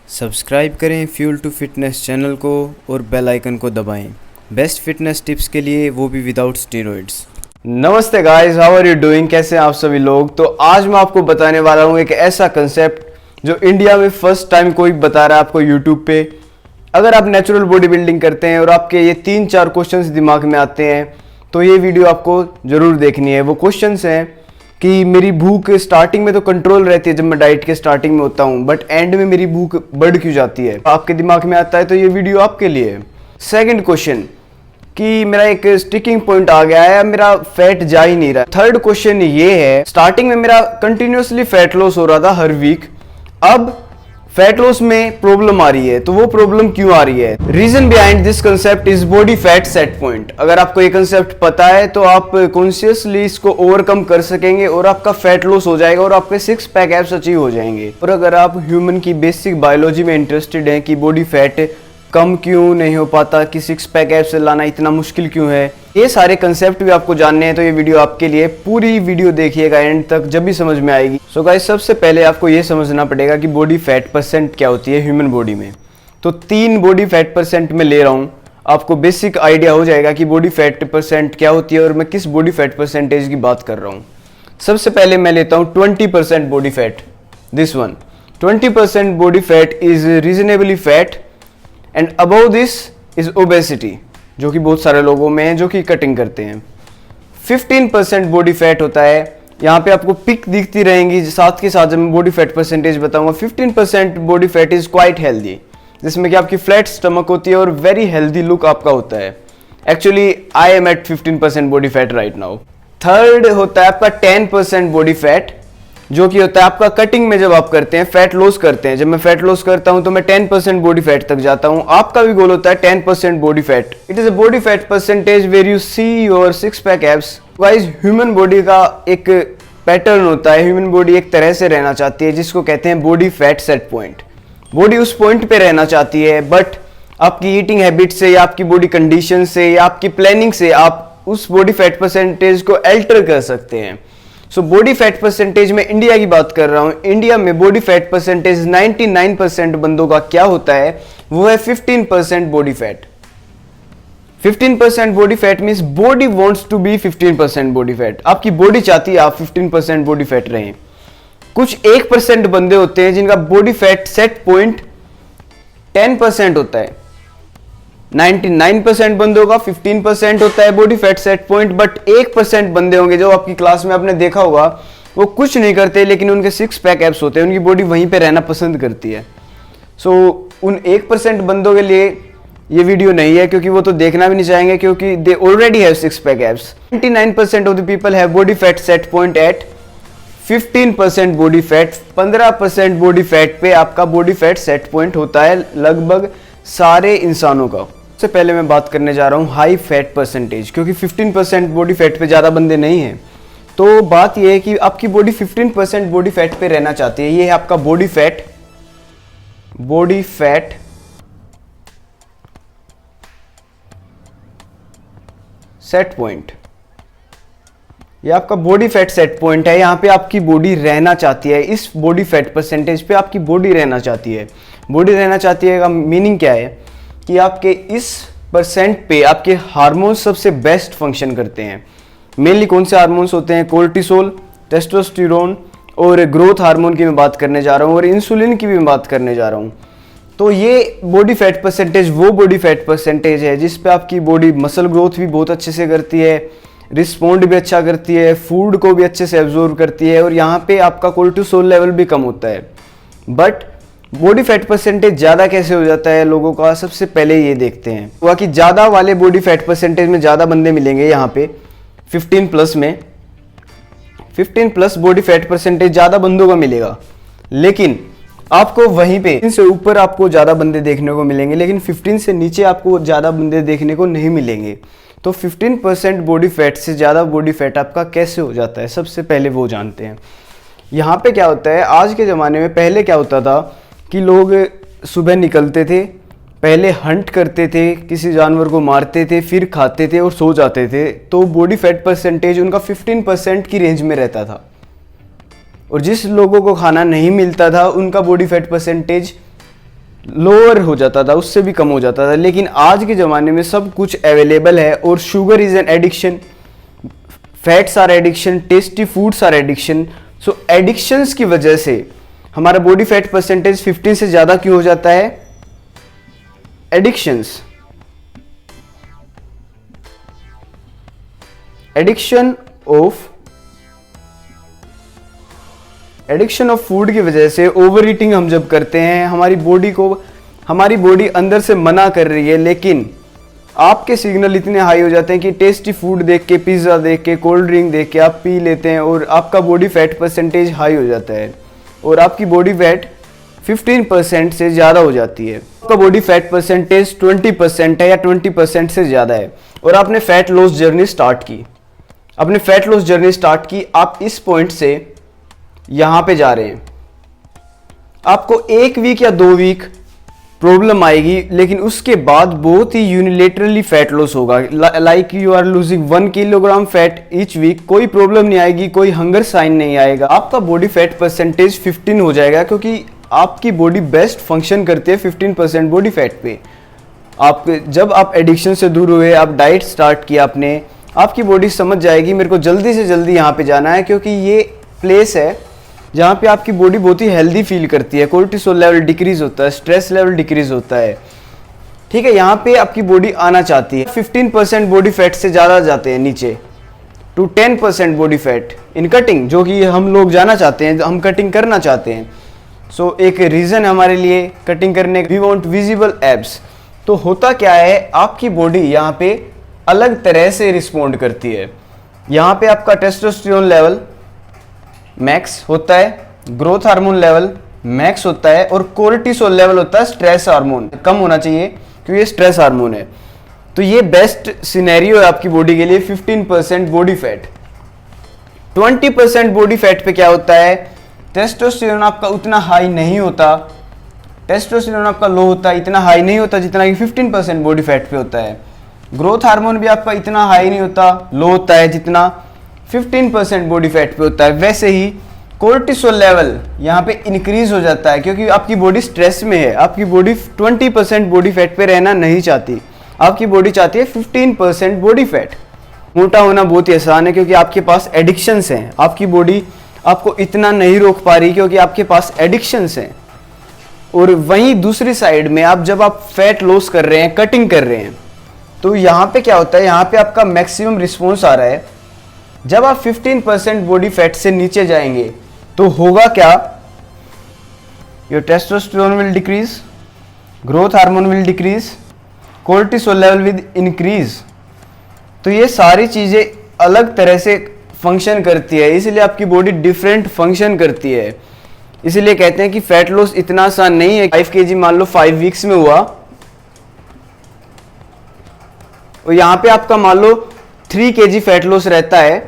Subscribe करें fuel to fitness channel को और बेल आइकन को दबाएं। बेस्ट फिटनेस टिप्स के लिए, वो भी विदाउट स्टेरॉइड्स। नमस्ते guys, how are you doing? कैसे हैं आप सभी लोग? तो आज मैं आपको बताने वाला हूं एक ऐसा कंसेप्ट जो इंडिया में फर्स्ट टाइम कोई बता रहा है आपको यूट्यूब पे। अगर आप नेचुरल बॉडी बिल्डिंग करते हैं और आपके ये 3-4 क्वेश्चंस दिमाग में आते हैं तो ये वीडियो आपको जरूर देखनी है। वो क्वेश्चंस हैं कि मेरी भूख स्टार्टिंग में तो कंट्रोल रहती है जब मैं डाइट के स्टार्टिंग में होता हूँ, बट एंड में मेरी भूख बढ़ क्यों जाती है? आपके दिमाग में आता है तो ये वीडियो आपके लिए है। सेकंड क्वेश्चन कि मेरा एक स्टिकिंग पॉइंट आ गया है, मेरा फैट जा ही नहीं रहा। थर्ड क्वेश्चन ये है, स्टार्टिंग में मेरा कंटिन्यूअसली फैट लॉस हो रहा था हर वीक, अब फैट लॉस में प्रॉब्लम आ रही है, तो वो प्रॉब्लम क्यों आ रही है? Reason behind this concept is body fat set point. अगर आपको ये कंसेप्ट पता है तो आप कॉन्शियसली इसको ओवरकम कर सकेंगे और आपका फैट लॉस हो जाएगा और आपके 6 पैक एब्स अचीव हो जाएंगे। और अगर आप ह्यूमन की बेसिक बायोलॉजी में इंटरेस्टेड हैं कि बॉडी फैट कम क्यों नहीं हो पाता, कि 6 पैक एब्स लाना इतना मुश्किल क्यों है, ये सारे कंसेप्ट भी आपको जानने हैं तो ये वीडियो आपके लिए। पूरी वीडियो देखिएगा एंड तक, जब भी समझ में आएगी। सो गाइस, सबसे पहले आपको ये समझना पड़ेगा कि बॉडी फैट परसेंट क्या होती है ह्यूमन बॉडी में। तो 3 बॉडी फैट परसेंट में ले रहा हूँ, आपको बेसिक आइडिया हो जाएगा कि बॉडी फैट परसेंट क्या होती है और मैं किस बॉडी फैट परसेंटेज की बात कर रहा हूँ। सबसे पहले मैं लेता हूँ 20% body fat. This one 20% body fat is reasonably fat and above this is obesity, जो कि बहुत सारे लोगों में है जो कि कटिंग करते हैं। 15% बॉडी फैट होता है, यहाँ पे आपको पिक दिखती रहेंगी साथ के साथ जब मैं बॉडी फैट परसेंटेज बताऊंगा। 15% body fat is quite healthy, जिसमें कि आपकी फ्लैट स्टमक होती है और वेरी हेल्दी लुक आपका होता है। Actually I am at 15% body fat right now. Third होता है आपका 10% बॉडी फैट, जो कि होता है आपका कटिंग में जब आप करते हैं, फैट लॉस करते हैं। जब मैं फैट लॉस करता हूं तो मैं 10% बॉडी फैट तक जाता हूं। आपका भी गोल होता है 10% body fat. It is a body fat percentage where you see your 6 pack abs. Guys, human body का एक पैटर्न होता है, ह्यूमन बॉडी एक तरह से रहना चाहती है जिसको कहते हैं body fat set point. Body उस पॉइंट पे रहना चाहती है, बट आपकी ईटिंग हैबिट से या आपकी बॉडी कंडीशन से या आपकी प्लानिंग से आप उस बॉडी फैट परसेंटेज को अल्टर कर सकते हैं। सो बॉडी फैट परसेंटेज में इंडिया की बात कर रहा हूं। इंडिया में बॉडी फैट परसेंटेज 99% बंदों का क्या होता है, वो है 15% body fat. 15% body fat means body wants to be 15% body fat. आपकी बॉडी चाहती है आप 15% बॉडी फैट रहें। कुछ 1% बंदे होते हैं जिनका बॉडी फैट सेट पॉइंट 10% होता है। 99% बंदों का 15% होता है body fat set point, but 1% बंदे होंगे जो आपकी क्लास में आपने देखा होगा, वो कुछ नहीं करते लेकिन उनके 6 पैक एब्स होते हैं, उनकी बॉडी वहीं पे रहना पसंद करती है। सो उन 1% बंदों के लिए ये वीडियो नहीं है, क्योंकि वो तो देखना भी नहीं चाहेंगे, क्योंकि they already have 6 pack abs. 99% of the people have body fat set point at 15% body fat. 15% body fat पे आपका बॉडी फैट सेट पॉइंट होता है लगभग सारे इंसानों का। सबसे पहले मैं बात करने जा रहा हूँ हाई फैट परसेंटेज, क्योंकि 15% बॉडी फैट पे ज़्यादा बंदे नहीं हैं। तो बात यह है कि आपकी बॉडी 15% बॉडी फैट पे रहना चाहती है। ये है आपका बॉडी फैट सेट पॉइंट। ये आपका बॉडी फैट सेट पॉइंट है, यहाँ पे आपकी बॉडी रहना चाहती है। इस बॉडी फैट परसेंटेज पे आपकी बॉडी रहना चाहती है। बॉडी रहना चाहती है का मीनिंग क्या है कि आपके इस परसेंट पे आपके हार्मोन्स सबसे बेस्ट फंक्शन करते हैं। मेनली कौन से हार्मोन्स होते हैं? कोर्टिसोल, टेस्टोस्टेरोन और ग्रोथ हार्मोन की मैं बात करने जा रहा हूँ, और इंसुलिन की भी मैं बात करने जा रहा हूँ। तो ये बॉडी फैट परसेंटेज वो बॉडी फैट परसेंटेज है जिस पे आपकी बॉडी मसल ग्रोथ भी बहुत अच्छे से करती है, रिस्पॉन्ड भी अच्छा करती है, फूड को भी अच्छे से एब्जॉर्ब करती है, और यहाँ पे आपका कोर्टिसोल लेवल भी कम होता है। बट बॉडी फैट परसेंटेज ज़्यादा कैसे हो जाता है लोगों का, सबसे पहले ये देखते हैं। हुआ कि ज़्यादा वाले बॉडी फैट परसेंटेज में ज़्यादा बंदे मिलेंगे यहाँ पे 15+ में। 15+ बॉडी फैट परसेंटेज ज़्यादा बंदों का मिलेगा, लेकिन आपको वहीं पे 15 से ऊपर आपको ज़्यादा बंदे देखने को मिलेंगे, लेकिन 15 से नीचे आपको ज़्यादा बंदे देखने को नहीं मिलेंगे। तो 15% बॉडी फैट से ज़्यादा बॉडी फैट आपका कैसे हो जाता है, सबसे पहले वो जानते हैं। यहाँ पे क्या होता है, आज के ज़माने में पहले क्या होता था कि लोग सुबह निकलते थे, पहले हंट करते थे, किसी जानवर को मारते थे, फिर खाते थे और सो जाते थे। तो बॉडी फैट परसेंटेज उनका 15% की रेंज में रहता था। और जिस लोगों को खाना नहीं मिलता था उनका बॉडी फैट परसेंटेज लोअर हो जाता था, उससे भी कम हो जाता था। लेकिन आज के ज़माने में सब कुछ अवेलेबल है और sugar is an addiction, fats are addiction, tasty foods are addiction. So addictions की वजह से हमारा बॉडी फैट परसेंटेज 15 से ज़्यादा क्यों हो जाता है? एडिक्शंस, एडिक्शन ऑफ फूड की वजह से, ओवर ईटिंग हम जब करते हैं, हमारी बॉडी अंदर से मना कर रही है, लेकिन आपके सिग्नल इतने हाई हो जाते हैं कि टेस्टी फूड देख के, पिज्ज़ा देख के, कोल्ड ड्रिंक देख के आप पी लेते हैं और आपका बॉडी फैट परसेंटेज हाई हो जाता है और आपकी बॉडी फैट 15% से ज़्यादा हो जाती है। आपका बॉडी फैट परसेंटेज 20% है या 20% से ज़्यादा है और आपने फैट लॉस जर्नी स्टार्ट की, आप इस पॉइंट से यहां पे जा रहे हैं। आपको 1 वीक या 2 वीक प्रॉब्लम आएगी, लेकिन उसके बाद बहुत ही यूनिलेटरली फैट लॉस होगा। Like you are losing 1 kilogram fat each week, कोई प्रॉब्लम नहीं आएगी, कोई हंगर साइन नहीं आएगा। आपका बॉडी फैट परसेंटेज 15 हो जाएगा, क्योंकि आपकी बॉडी बेस्ट फंक्शन करती है 15% बॉडी फैट पे। जब आप एडिक्शन से दूर हुए, आप डाइट स्टार्ट किया आपने, आपकी बॉडी समझ जाएगी मेरे को जल्दी से जल्दी यहाँ पे जाना है, क्योंकि ये प्लेस है जहाँ पे आपकी बॉडी बहुत ही हेल्दी फील करती है। कोर्टिसोल लेवल डिक्रीज होता है, स्ट्रेस लेवल डिक्रीज होता है, ठीक है। यहाँ पे आपकी बॉडी आना चाहती है। 15% बॉडी फैट से ज़्यादा जाते हैं नीचे to 10% body fat in cutting, जो कि हम लोग जाना चाहते हैं, हम कटिंग करना चाहते हैं। सो एक रीज़न है हमारे लिए कटिंग करने, वी वॉन्ट विजिबल एब्स। तो होता क्या है, आपकी बॉडी यहाँ पे अलग तरह से रिस्पॉन्ड करती है। यहाँ पे आपका टेस्टोस्टेरोन लेवल मैक्स होता है, ग्रोथ हार्मोन लेवल मैक्स होता है और कोर्टिसोल लेवल होता है, स्ट्रेस हार्मोन कम होना चाहिए क्योंकि ये स्ट्रेस हार्मोन है। तो ये बेस्ट सिनेरियो है आपकी बॉडी के लिए। 15% बॉडी फैट, 20% बॉडी फैट पे क्या होता है, टेस्टोस्टेरोन आपका उतना हाई नहीं होता, टेस्टोस्टेरोन आपका लो होता है, इतना हाई नहीं होता जितना कि 15% बॉडी फैट पे होता है। ग्रोथ हार्मोन भी आपका इतना हाई नहीं होता, लो होता है जितना 15% बॉडी फैट पे होता है। वैसे ही कोर्टिसोल लेवल यहाँ पे इंक्रीज हो जाता है, क्योंकि आपकी बॉडी स्ट्रेस में है। आपकी बॉडी 20% बॉडी फैट पे रहना नहीं चाहती, आपकी बॉडी चाहती है 15% बॉडी फैट। मोटा होना बहुत ही आसान है, क्योंकि आपके पास एडिक्शंस हैं। आपकी बॉडी आपको इतना नहीं रोक पा रही क्योंकि आपके पास एडिक्शंस हैं। और वहीं दूसरी साइड में जब आप फैट लॉस कर रहे हैं, कटिंग कर रहे हैं, तो यहाँ पे क्या होता है, यहाँ पे आपका मैक्सिमम रिस्पॉन्स आ रहा है। जब आप 15% बॉडी फैट से नीचे जाएंगे तो होगा क्या, your testosterone will decrease, growth hormone will decrease, cortisol level will increase. तो ये सारी चीजें अलग तरह से फंक्शन करती है, इसलिए आपकी बॉडी डिफरेंट फंक्शन करती है। इसीलिए कहते हैं कि फैट लॉस इतना आसान नहीं है। 5 kg मान लो 5 वीक्स में हुआ और यहाँ पे आपका मान लो 3 kg फैट लॉस रहता है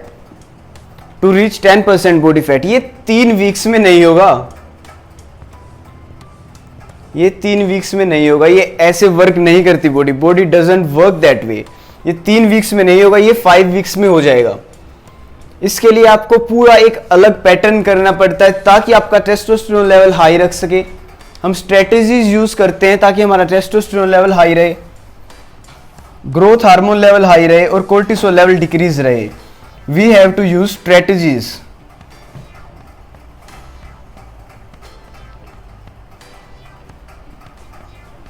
टू रीच 10% बॉडी फैट। ये 3 वीक्स में नहीं होगा, ये 3 वीक्स में नहीं होगा, ये ऐसे वर्क नहीं करती body. Body doesn't work that way. ये 3 वीक्स में नहीं होगा, ये 5 वीक्स में हो जाएगा। इसके लिए आपको पूरा एक अलग पैटर्न करना पड़ता है ताकि आपका टेस्टोस्टेरोन लेवल हाई रख सके। हम स्ट्रेटेजीज यूज करते हैं ताकि हमारा टेस्टोस्टेरोन लेवल हाई रहे, ग्रोथ हार्मोन लेवल हाई रहे और कोर्टिसोल लेवल डिक्रीज रहे। We have to use strategies.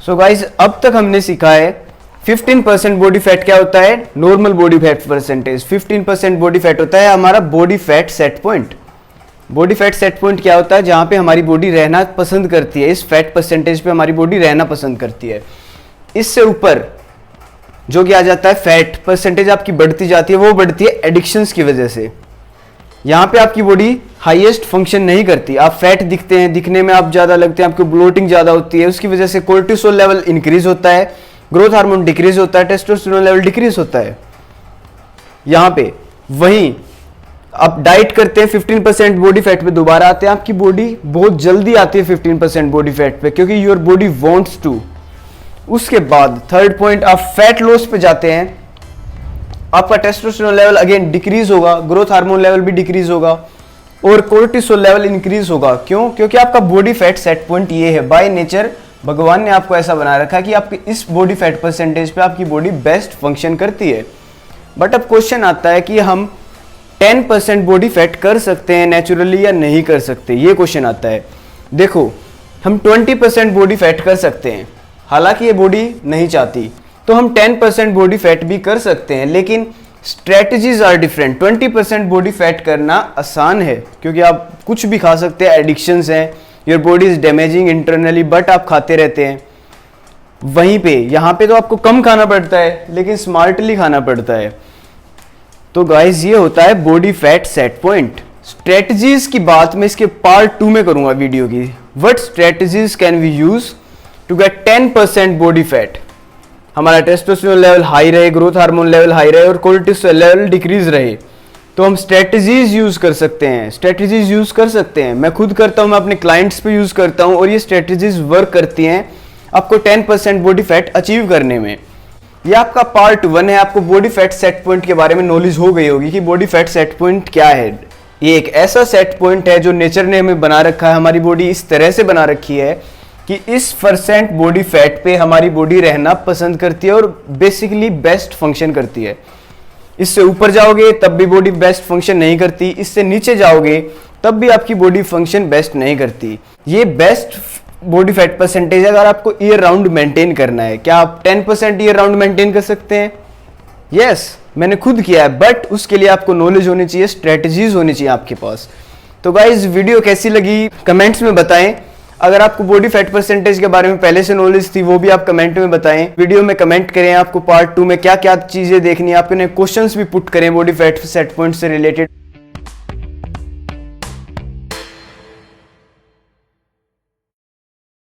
So guys, अब तक हमने सीखा है 15% बॉडी फैट क्या होता है, normal body fat percentage. 15% body fat होता है हमारा body fat set point. Body fat set point क्या होता है, जहां पे हमारी बॉडी रहना पसंद करती है, इस फैट परसेंटेज पे हमारी बॉडी रहना पसंद करती है। इससे ऊपर जो कि आ जाता है फैट परसेंटेज आपकी बढ़ती जाती है, वो बढ़ती है एडिक्शंस की वजह से। यहाँ पे आपकी बॉडी हाईएस्ट फंक्शन नहीं करती, आप फैट दिखते हैं, दिखने में आप ज़्यादा लगते हैं, आपकी ब्लोटिंग ज़्यादा होती है, उसकी वजह से कोर्टिसोल लेवल इंक्रीज होता है, ग्रोथ हार्मोन डिक्रीज होता है, टेस्टोस्टेरोन लेवल डिक्रीज होता है यहाँ पे। वहीं आप डाइट करते हैं 15% बॉडी फैट पे, दोबारा आते हैं, आपकी बॉडी बहुत जल्दी आती है 15% बॉडी फैट पे, क्योंकि योर बॉडी वांट्स टू। उसके बाद थर्ड पॉइंट, आप फैट लॉस पे जाते हैं, आपका टेस्टोस्टेरोन लेवल अगेन डिक्रीज होगा, ग्रोथ हार्मोन लेवल भी डिक्रीज होगा और कोर्टिसोल लेवल इंक्रीज होगा। क्यों? क्योंकि आपका बॉडी फैट सेट पॉइंट ये है, बाय नेचर भगवान ने आपको ऐसा बना रखा है कि आपके इस बॉडी फैट परसेंटेज पे आपकी बॉडी बेस्ट फंक्शन करती है। बट अब क्वेश्चन आता है कि हम 10% बॉडी फैट कर सकते हैं नेचुरली या नहीं कर सकते, ये क्वेश्चन आता है। देखो, हम 20% बॉडी फैट कर सकते हैं, हालांकि ये बॉडी नहीं चाहती, तो हम 10% बॉडी फैट भी कर सकते हैं, लेकिन strategies are different. 20% body fat करना आसान है क्योंकि आप कुछ भी खा सकते हैं, एडिक्शंस हैं, your body is damaging internally, but आप खाते रहते हैं। वहीं पे यहाँ पे तो आपको कम खाना पड़ता है लेकिन स्मार्टली खाना पड़ता है। तो गाइस, ये होता है body fat set point. Strategies की बात मैं इसके पार्ट 2 में करूंगा वीडियो की। What strategies can we use to get 10% body fat? हमारा टेस्टोस्टेरोन लेवल हाई रहे, ग्रोथ हार्मोन लेवल हाई रहे और कोर्टिसोल लेवल डिक्रीज रहे, तो हम स्ट्रेटजीज यूज कर सकते हैं। स्ट्रेटजीज यूज कर सकते हैं, मैं खुद करता हूं, मैं अपने क्लाइंट्स पे यूज करता हूं और ये स्ट्रेटजीज वर्क करती हैं आपको 10% बॉडी फैट अचीव करने में। ये आपका पार्ट 1 है। आपको बॉडी फैट सेट पॉइंट के बारे में नॉलेज हो गई होगी कि बॉडी फैट सेट पॉइंट क्या है। ये एक ऐसा सेट पॉइंट है जो नेचर ने हमें बना रखा है। हमारी बॉडी इस तरह से बना रखी है कि इस % बॉडी फैट पे हमारी बॉडी रहना पसंद करती है और बेसिकली बेस्ट फंक्शन करती है। इससे ऊपर जाओगे तब भी बॉडी बेस्ट फंक्शन नहीं करती, इससे नीचे जाओगे तब भी आपकी बॉडी फंक्शन बेस्ट नहीं करती। ये बेस्ट बॉडी फैट परसेंटेज अगर आपको ईयर राउंड मेंटेन करना है। क्या आप 10% ईयर राउंड मेंटेन कर सकते हैं? यस, मैंने खुद किया है, बट उसके लिए आपको नॉलेज होनी चाहिए, स्ट्रेटजीज होनी चाहिए आपके पास। तो गाइस, वीडियो कैसी लगी कमेंट्स में बताएं। अगर आपको बॉडी फैट परसेंटेज के बारे में पहले से नॉलेज थी वो भी आप कमेंट में बताएं। वीडियो में कमेंट करें आपको पार्ट 2 में क्या क्या चीजें देखनी है, आपने क्वेश्चंस भी पुट करें बॉडी फैट सेट पॉइंट से रिलेटेड।